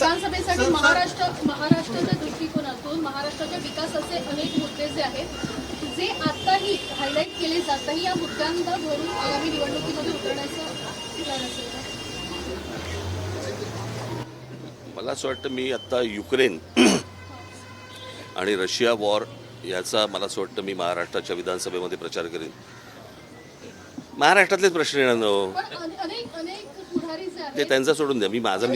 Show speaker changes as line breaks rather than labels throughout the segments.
विधानसभेसाठी महाराष्ट्राच्या दृष्टिकोनातून महाराष्ट्राच्या विकासाचे अनेक मुद्दे जे आहेत जे आताही हायलाईट केले जात नाही, या मुद्द्यांना धरून आगामी निवडणुकीमध्ये उतरण्याचं प्लॅन असेल का?
मला असं वाटतं मी आता युक्रेन आणि रशिया वॉर याचा मला असं वाटतं मी महाराष्ट्राच्या विधानसभेमध्ये प्रचार करेन. महाराष्ट्रातलेच प्रश्न येणार नो, ते त्यांचा सोडून द्या. मी माझा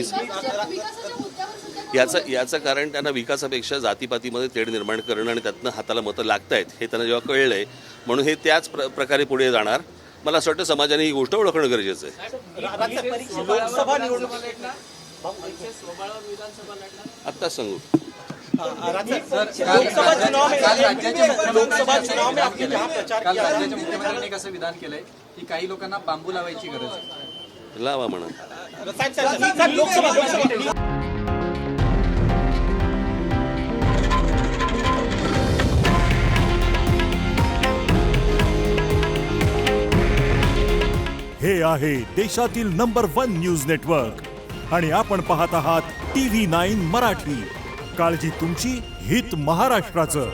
याचं कारण त्यांना विकासापेक्षा जातीपातीमध्ये तेढ निर्माण करणं आणि त्यातनं हाताला मतं लागतायत हे त्यांना जेव्हा कळलंय, म्हणून हे त्याच प्रकारे पुढे जाणार. मला असं वाटतं समाजाने ही गोष्ट ओळखणं गरजेचं आहे. आत्ताच सांगू
मुख्यमंत्र्यांनी कसं विधान केलंय की काही लोकांना बांबू लावायची गरज आहे.
लावा म्हणा.
हे आहे देशातील नंबर 1 न्यूज नेटवर्क आणि आपण पाहत आहात TV9 मराठी. काळजी तुमची, हित महाराष्ट्राचं.